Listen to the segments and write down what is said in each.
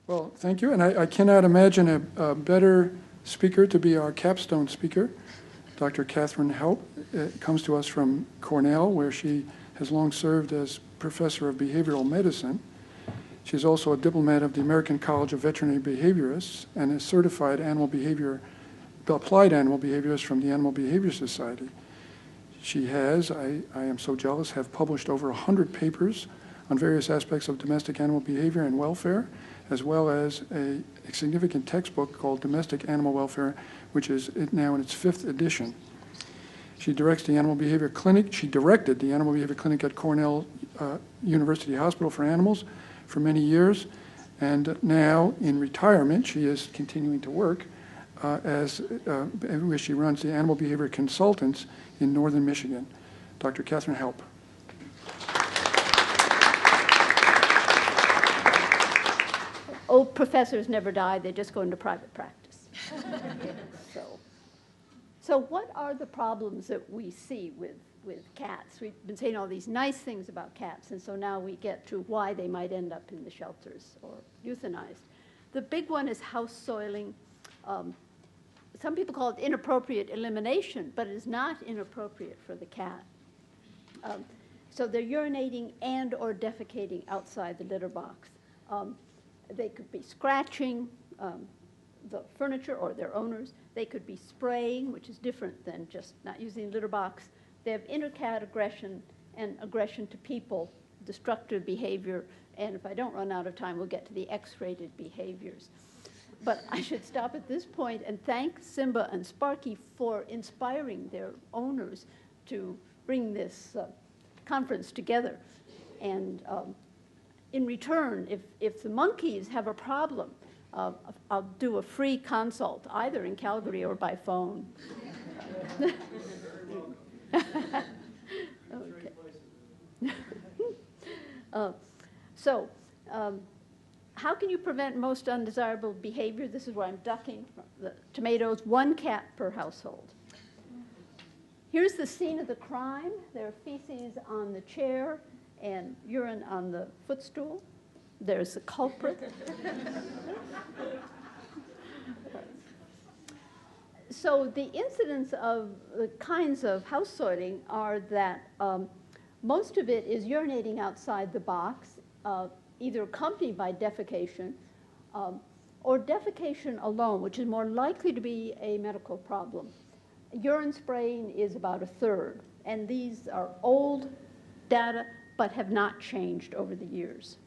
Well, thank you, and I cannot imagine a better speaker to be our capstone speaker. Dr. Catherine Houpt comes to us from Cornell, where she has long served as professor of behavioral medicine. She's also a diplomat of the American College of Veterinary Behaviorists and a certified applied animal behaviorist from the Animal Behavior Society. She has, I am so jealous, have published over 100 papers on various aspects of domestic animal behavior and welfare, as well as a significant textbook called Domestic Animal Welfare, which is now in its 5th edition. She directs the Animal Behavior Clinic. She directed the Animal Behavior Clinic at Cornell University Hospital for Animals for many years, and now in retirement she is continuing to work where she runs the Animal Behavior Consultants in northern Michigan. Dr. Catherine Houpt. Old professors never die, they just go into private practice. So what are the problems that we see with cats? We've been saying all these nice things about cats, and so now we get to why they might end up in the shelters or euthanized. The big one is house soiling. Some people call it inappropriate elimination, but it is not inappropriate for the cat. So they're urinating and or defecating outside the litter box. They could be scratching the furniture or their owners. They could be spraying, which is different than just not using the litter box. They have inter-cat aggression and aggression to people, destructive behavior, and if I don't run out of time, we'll get to the X-rated behaviors. But I should stop at this point and thank Simba and Sparky for inspiring their owners to bring this conference together. And in return, if the monkeys have a problem, I'll do a free consult, either in Calgary or by phone. Okay. How can you prevent most undesirable behavior? This is where I'm ducking from the tomatoes. 1 cat per household. Here's the scene of the crime. There are feces on the chair and urine on the footstool. There's the culprit. So the incidence of the kinds of house soiling are that most of it is urinating outside the box, either accompanied by defecation or defecation alone, which is more likely to be a medical problem. Urine spraying is about 1/3, and these are old data but have not changed over the years.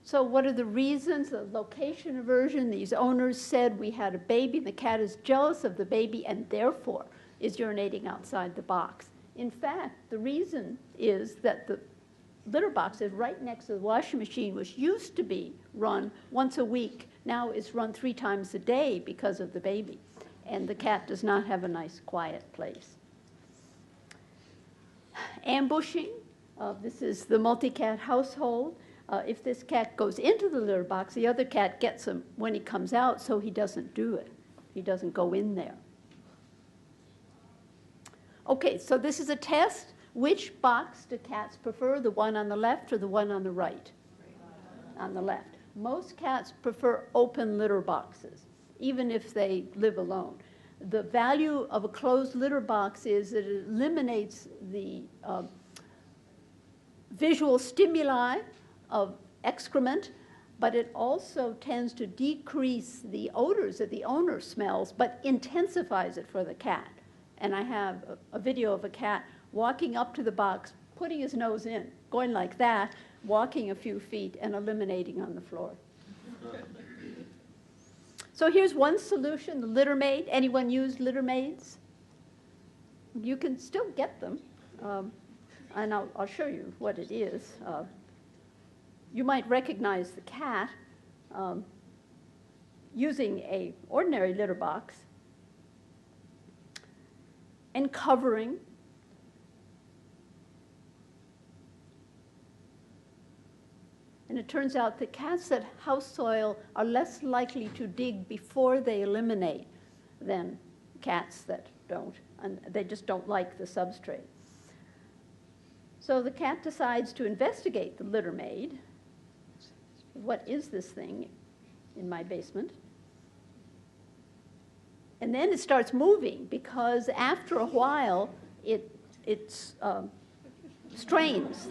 So what are the reasons? The location aversion. These owners said we had a baby, the cat is jealous of the baby and therefore is urinating outside the box. In fact, the reason is that the litter box is right next to the washing machine, which used to be run once a week. Now it's run 3 times a day because of the baby. And the cat does not have a nice, quiet place. Ambushing. This is the multi-cat household. If this cat goes into the litter box, the other cat gets him when he comes out, so he doesn't do it. He doesn't go in there. Okay, so this is a test. Which box do cats prefer, the one on the left or the one on the right? On the left. Most cats prefer open litter boxes, even if they live alone. The value of a closed litter box is that it eliminates the visual stimuli of excrement, but it also tends to decrease the odors that the owner smells, but intensifies it for the cat. And I have a video of a cat walking up to the box, putting his nose in, going like that, walking a few feet, and eliminating on the floor. So here's one solution, the litter maid. Anyone use litter maids? You can still get them, and I'll show you what it is. You might recognize the cat using an ordinary litter box and covering. And it turns out that cats that house soil are less likely to dig before they eliminate than cats that don't, and they just don't like the substrate. So the cat decides to investigate the litter maid. what is this thing in my basement? And then it starts moving, because after a while, it strains.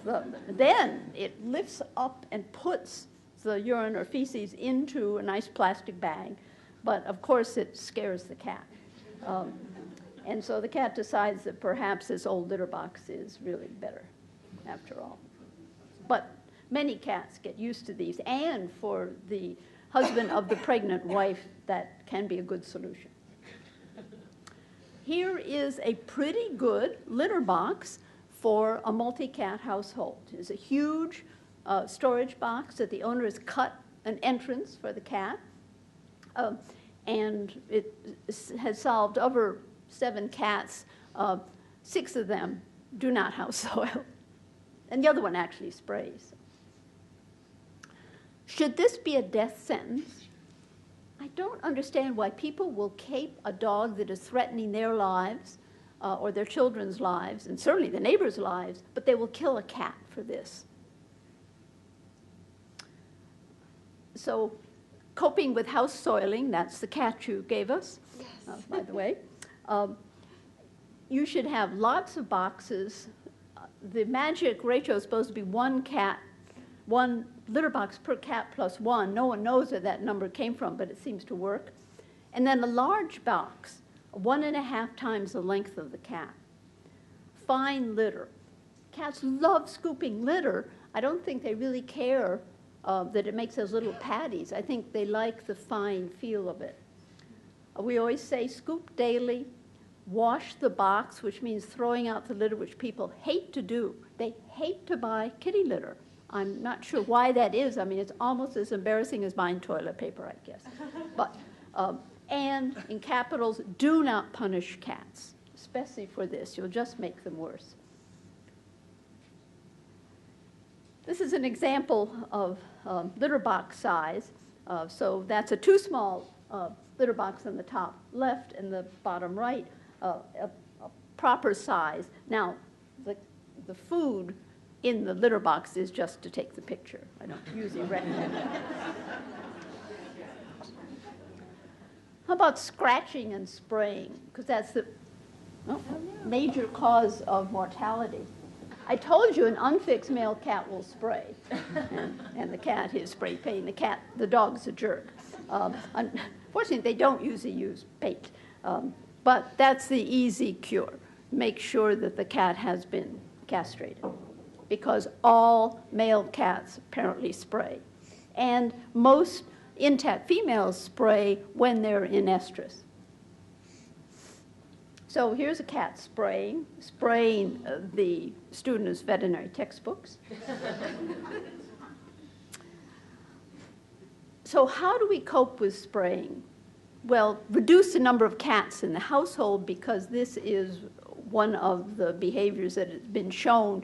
Then it lifts up and puts the urine or feces into a nice plastic bag. But of course, it scares the cat. And so the cat decides that perhaps this old litter box is really better, after all. But many cats get used to these, and for the husband of the pregnant wife, that can be a good solution. Here is a pretty good litter box for a multi-cat household. It's a huge storage box that the owner has cut an entrance for the cat, and it has solved over 7 cats. 6 of them do not house soil, and the other one actually sprays. Should this be a death sentence? I don't understand why people will cape a dog that is threatening their lives or their children's lives, and certainly the neighbors' lives, but they will kill a cat for this. So, coping with house soiling, that's the cat you gave us, yes. By the way. You should have lots of boxes. The magic ratio is supposed to be 1 litter box per cat plus 1. No one knows where that number came from, but it seems to work. And then a large box, 1.5 times the length of the cat. Fine litter. Cats love scooping litter. I don't think they really care that it makes those little patties. I think they like the fine feel of it. We always say scoop daily, wash the box, which means throwing out the litter, which people hate to do. They hate to buy kitty litter. I'm not sure why that is. I mean, it's almost as embarrassing as buying toilet paper, I guess. But, and in capitals, do not punish cats, especially for this. You'll just make them worse. This is an example of litter box size. So that's a too small litter box on the top left and the bottom right, a proper size. Now, the food in the litter box is just to take the picture. I don't usually recommend that. How about scratching and spraying? Because that's the major cause of mortality. I told you an unfixed male cat will spray, and the cat is spray paint. The dog's a jerk. Unfortunately, they don't usually use paint, but that's the easy cure. Make sure that the cat has been castrated, because all male cats apparently spray. And most intact females spray when they're in estrus. So here's a cat spraying the student's veterinary textbooks. So how do we cope with spraying? Well, reduce the number of cats in the household, because this is one of the behaviors that has been shown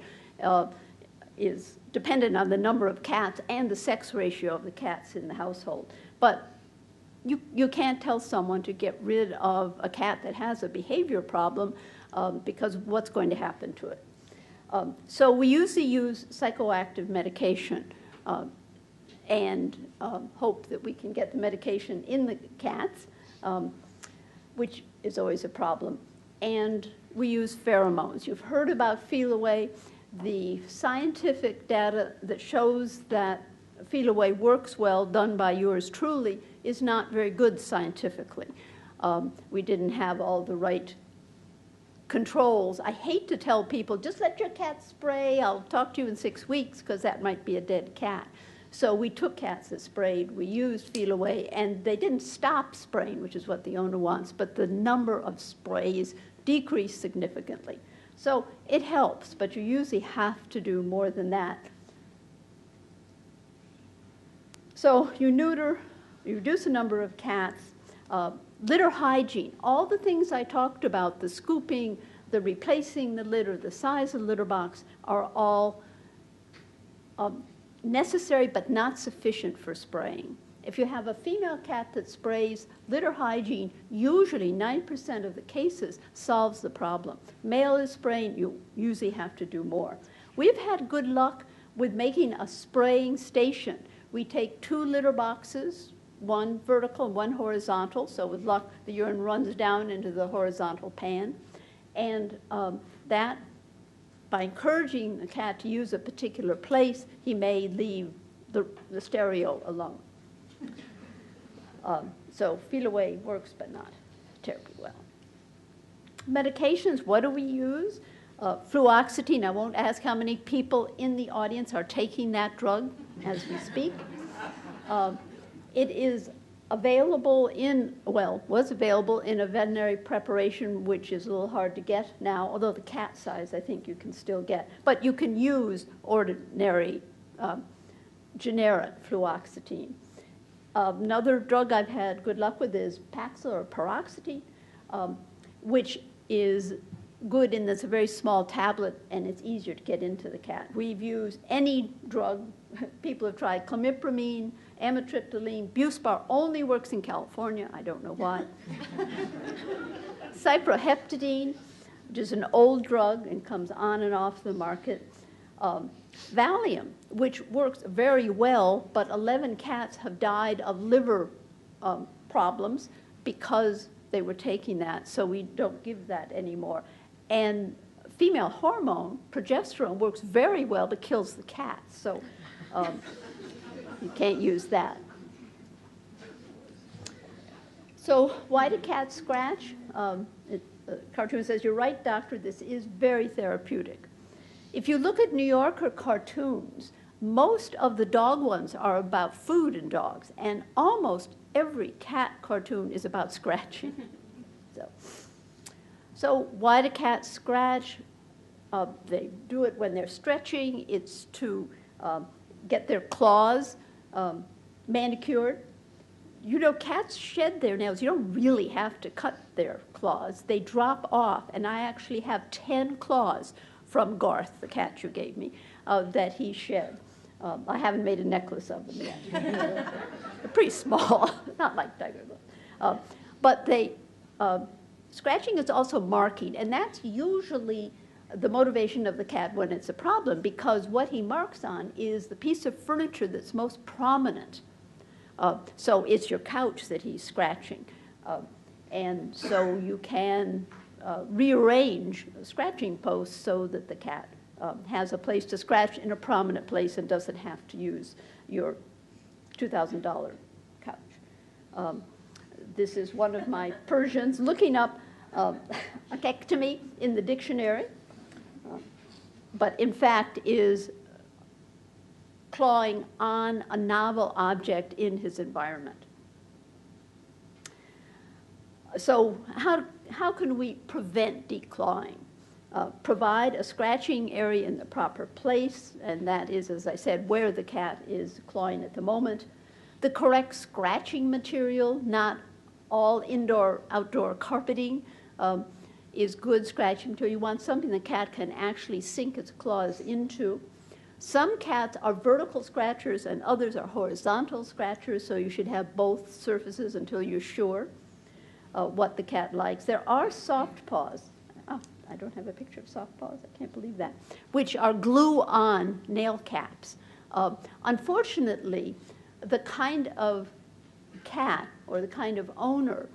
is dependent on the number of cats and the sex ratio of the cats in the household. But you can't tell someone to get rid of a cat that has a behavior problem because what's going to happen to it? So we usually use psychoactive medication and hope that we can get the medication in the cats, which is always a problem. And we use pheromones. You've heard about feel away. The scientific data that shows that feel away works well, done by yours truly, is not very good scientifically. We didn't have all the right controls. I hate to tell people, just let your cat spray. I'll talk to you in 6 weeks, because that might be a dead cat. So we took cats that sprayed, we used feel away, and they didn't stop spraying, which is what the owner wants, but the number of sprays decreased significantly. So it helps, but you usually have to do more than that. So you neuter, you reduce the number of cats, litter hygiene, all the things I talked about, the scooping, the replacing the litter, the size of the litter box, are all necessary but not sufficient for spraying. If you have a female cat that sprays, litter hygiene, usually 9% of the cases, solves the problem. Male is spraying, you usually have to do more. We've had good luck with making a spraying station We take 2 litter boxes, one vertical and one horizontal, so with luck, the urine runs down into the horizontal pan. And that, by encouraging the cat to use a particular place, he may leave the stereo alone. So feel away works, but not terribly well. Medications, what do we use? Fluoxetine. I won't ask how many people in the audience are taking that drug as we speak. It is available in, well, was available in a veterinary preparation, which is a little hard to get now, although the cat size I think you can still get. But you can use ordinary generic fluoxetine. Another drug I've had good luck with is Paxil or paroxetine, which is good in that it's a very small tablet and it's easier to get into the cat. We've used any drug. People have tried clomipramine, amitriptyline. Buspar only works in California. I don't know why. Cyproheptadine, which is an old drug and comes on and off the market. Valium, which works very well, but 11 cats have died of liver problems because they were taking that, so we don't give that anymore. And female hormone, progesterone, works very well but kills the cats, so you can't use that. So why do cats scratch? The cartoon says, "You're right, doctor, this is very therapeutic." If you look at New Yorker cartoons, most of the dog ones are about food and dogs, and almost every cat cartoon is about scratching. So why do cats scratch? They do it when they're stretching. It's to get their claws manicured. You know, cats shed their nails. You don't really have to cut their claws. They drop off, and I actually have 10 claws from Garth, the cat you gave me, that he shed. I haven't made a necklace of them yet. They're pretty small, not like tiger claws. But they, scratching is also marking, and that's usually the motivation of the cat when it's a problem, because what he marks on is the piece of furniture that's most prominent. So it's your couch that he's scratching. And so you can rearrange scratching posts so that the cat has a place to scratch in a prominent place and doesn't have to use your $2,000 couch. This is one of my Persians looking up achectomy in the dictionary, but in fact is clawing on a novel object in his environment. So how can we prevent declawing? Provide a scratching area in the proper place, and that is, as I said, where the cat is clawing at the moment. The correct scratching material, not all indoor-outdoor carpeting, is good scratching material. You want something the cat can actually sink its claws into. Some cats are vertical scratchers and others are horizontal scratchers, so you should have both surfaces until you're sure what the cat likes. There are soft paws. Oh, I don't have a picture of soft paws. I can't believe that. Which are glue-on nail caps. Unfortunately, the kind of cat or the kind of owner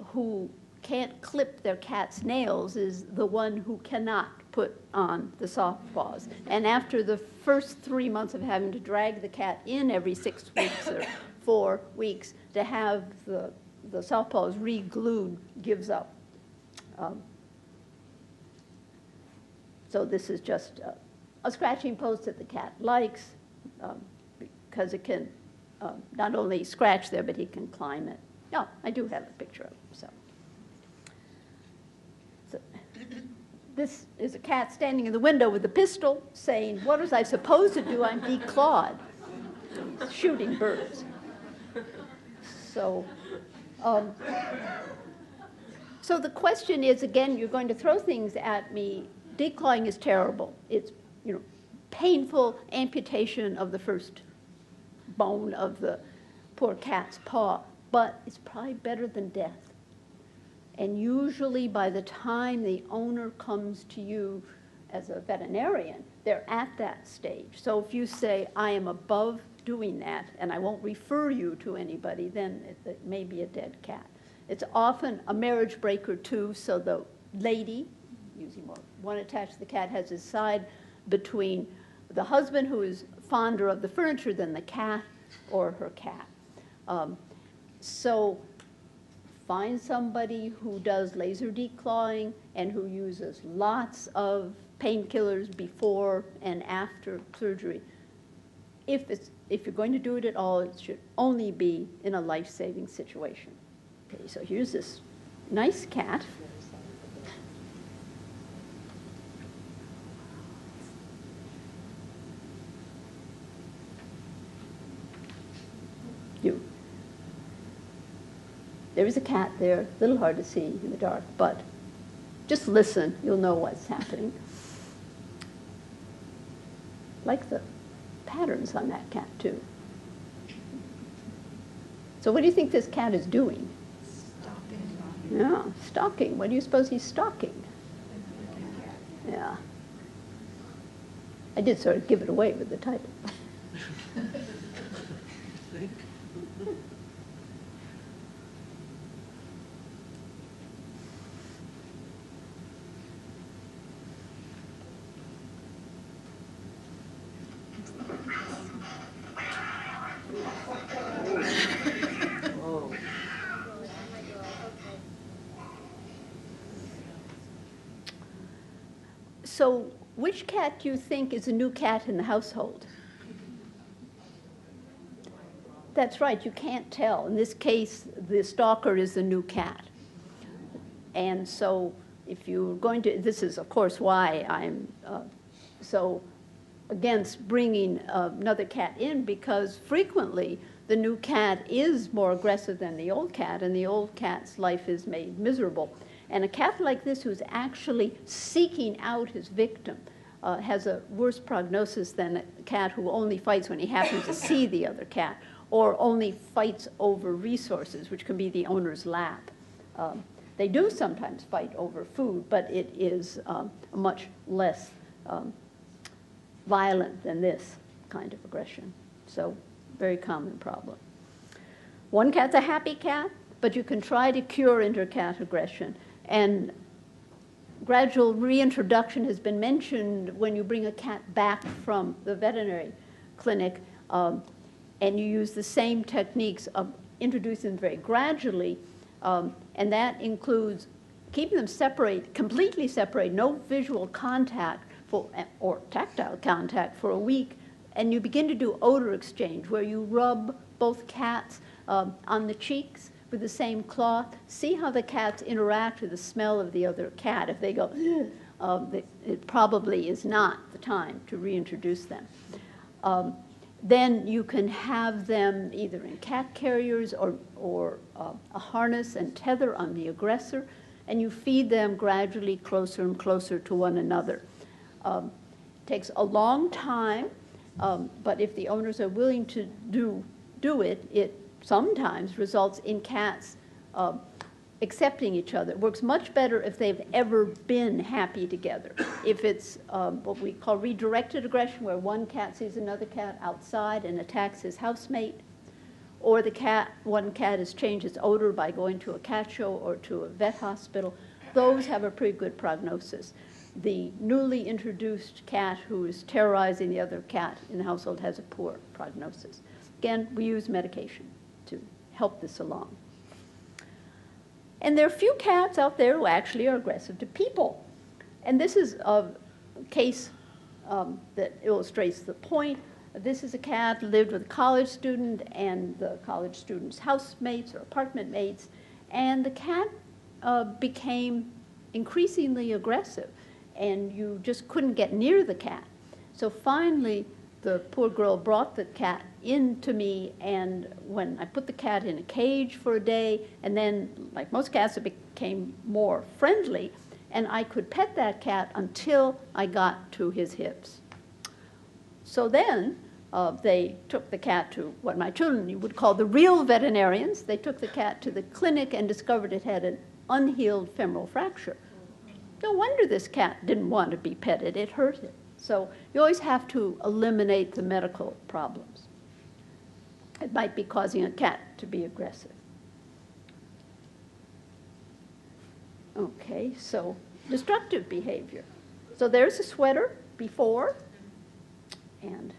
who can't clip their cat's nails is the one who cannot put on the soft paws. And after the first 3 months of having to drag the cat in every 6 weeks or 4 weeks to have the soft paws re-glued gives up. So this is just a scratching post that the cat likes because it can not only scratch there, but he can climb it. Yeah, I do have a picture of it. So this is a cat standing in the window with a pistol saying, "What was I supposed to do? I'm declawed." He's shooting birds. So so the question is, again, you're going to throw things at me. Declawing is terrible. It's, you know, painful amputation of the first bone of the poor cat's paw, but it's probably better than death. And usually by the time the owner comes to you as a veterinarian, they're at that stage. So if you say, "I am above doing that, and I won't refer you to anybody, then it may be a dead cat. It's often a marriage breaker too, so the lady, usually more one attached to the cat, has to decide between the husband, who is fonder of the furniture than the cat, or her cat. So find somebody who does laser declawing and who uses lots of painkillers before and after surgery. If you're going to do it at all, it should only be in a life-saving situation. Okay, so here's this nice cat. There is a cat there, a little hard to see in the dark, but just listen, you'll know what's happening. Like the patterns on that cat, too. So what do you think this cat is doing? Stalking. Yeah, stalking. What do you suppose he's stalking? Yeah. I did sort of give it away with the title. So which cat do you think is a new cat in the household? That's right, you can't tell. In this case, the stalker is the new cat. And so if you're going to, this is of course why I'm so against bringing another cat in, because frequently the new cat is more aggressive than the old cat, and the old cat's life is made miserable. And a cat like this, who's actually seeking out his victim, has a worse prognosis than a cat who only fights when he happens to see the other cat, or only fights over resources, which can be the owner's lap. They do sometimes fight over food, but it is much less violent than this kind of aggression. So, very common problem. One cat's a happy cat, but you can try to cure intercat aggression. And gradual reintroduction has been mentioned when you bring a cat back from the veterinary clinic, and you use the same techniques of introducing them very gradually, and that includes keeping them separate, completely separate, no visual contact or tactile contact for a week, and you begin to do odor exchange, where you rub both cats on the cheeks with the same cloth. See how the cats interact with the smell of the other cat. If they go, it probably is not the time to reintroduce them. Then you can have them either in cat carriers or a harness and tether on the aggressor, and you feed them gradually closer and closer to one another. It takes a long time, but if the owners are willing to do it, it sometimes results in cats accepting each other. It works much better if they've ever been happy together. If it's what we call redirected aggression, where one cat sees another cat outside and attacks his housemate, or one cat has changed its odor by going to a cat show or to a vet hospital, those have a pretty good prognosis. The newly introduced cat who is terrorizing the other cat in the household has a poor prognosis. Again, we use medication to help this along. And there are a few cats out there who actually are aggressive to people. And this is a case that illustrates the point. This is a cat lived with a college student and the college student's housemates or apartment mates, and the cat became increasingly aggressive, and you just couldn't get near the cat. So finally, the poor girl brought the cat in to me, and when I put the cat in a cage for a day, and then, like most cats, it became more friendly, and I could pet that cat until I got to his hips. So then they took the cat to what my children would call the real veterinarians. They took the cat to the clinic and discovered it had an unhealed femoral fracture. No wonder this cat didn't want to be petted. It hurt it. So you always have to eliminate the medical problems. It might be causing a cat to be aggressive. Okay, so destructive behavior. So there's a sweater before, and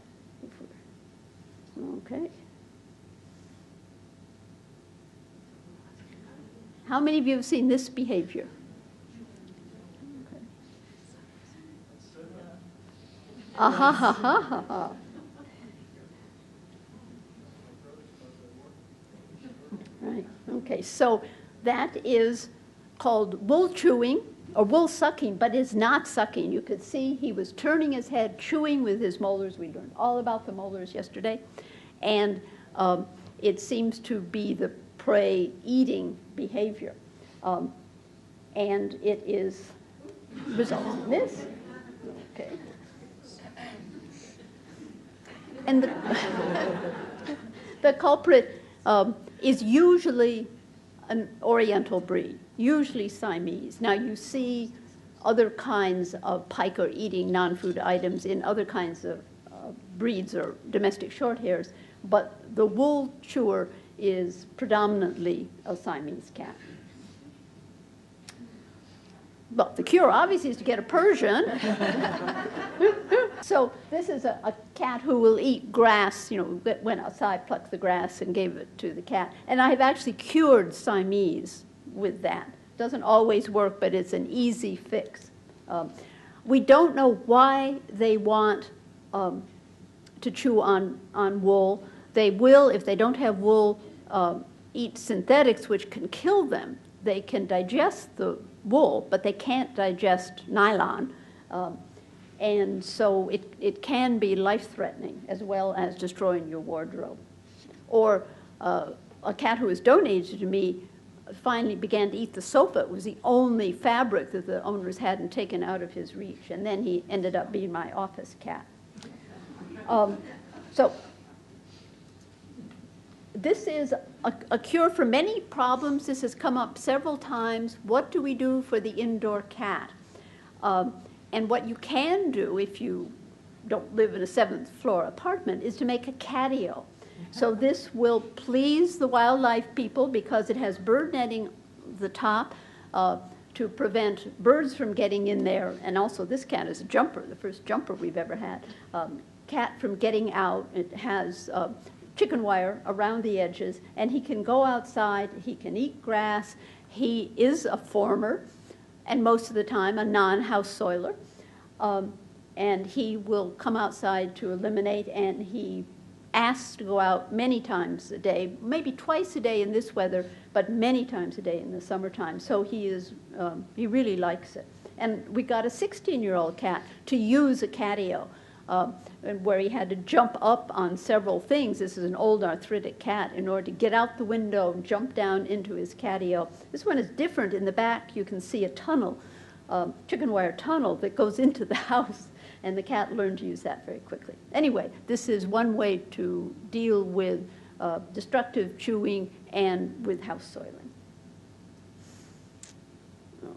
okay. How many of you have seen this behavior? Okay. Ha ha ha ha. Right, okay, so that is called wool chewing or wool sucking, but it's not sucking. You could see he was turning his head, chewing with his molars. We learned all about the molars yesterday. And it seems to be the prey eating behavior. And it is results in this. Okay. And the culprit is usually an Oriental breed, usually Siamese. Now you see other kinds of piker eating non-food items in other kinds of breeds or domestic short hairs, but the wool chewer is predominantly a Siamese cat. Well, the cure obviously is to get a Persian. So this is a cat who will eat grass, you know, went outside, plucked the grass and gave it to the cat. And I have actually cured Siamese with that. Doesn't always work, but it's an easy fix. We don't know why they want to chew on wool. They will, if they don't have wool, eat synthetics, which can kill them. They can digest the wool, but they can't digest nylon. And so it can be life-threatening as well as destroying your wardrobe. Or a cat who was donated to me finally began to eat the sofa. It was the only fabric that the owners hadn't taken out of his reach. And then he ended up being my office cat. So this is a cure for many problems. This has come up several times. What do we do for the indoor cat? And what you can do if you don't live in a 7th floor apartment is to make a catio. So this will please the wildlife people because it has bird netting at the top to prevent birds from getting in there. And also this cat is a jumper, the first jumper we've ever had. Cat from getting out. It has chicken wire around the edges, and he can go outside, he can eat grass. He is a former, and most of the time a non-house soiler. And he will come outside to eliminate, and he asks to go out many times a day, maybe twice a day in this weather, but many times a day in the summertime. So he really likes it. And we got a 16-year-old cat to use a catio, where he had to jump up on several things. This is an old arthritic cat in order to get out the window and jump down into his catio. This one is different. In the back, you can see a tunnel, chicken wire tunnel that goes into the house, and the cat learned to use that very quickly. Anyway, this is one way to deal with destructive chewing and with house soiling.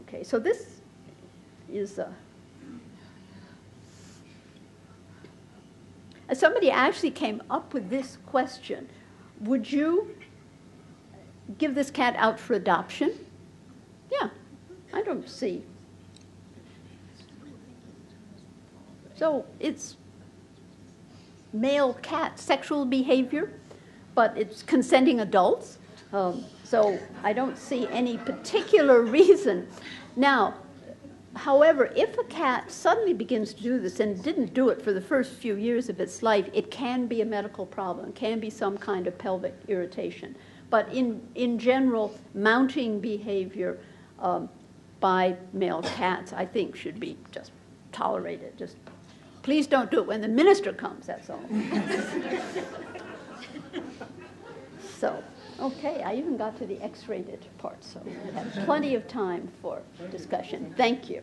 Okay, so this is somebody actually came up with this question. Would you give this cat out for adoption? Yeah, I don't see. So it's male cat sexual behavior, but it's consenting adults. So I don't see any particular reason. Now, however, if a cat suddenly begins to do this and didn't do it for the first few years of its life, it can be a medical problem, can be some kind of pelvic irritation. But in general, mounting behavior by male cats, I think, should be just tolerated. Just please don't do it when the minister comes, that's all. So, okay, I even got to the X-rated part, so we have plenty of time for discussion. Thank you.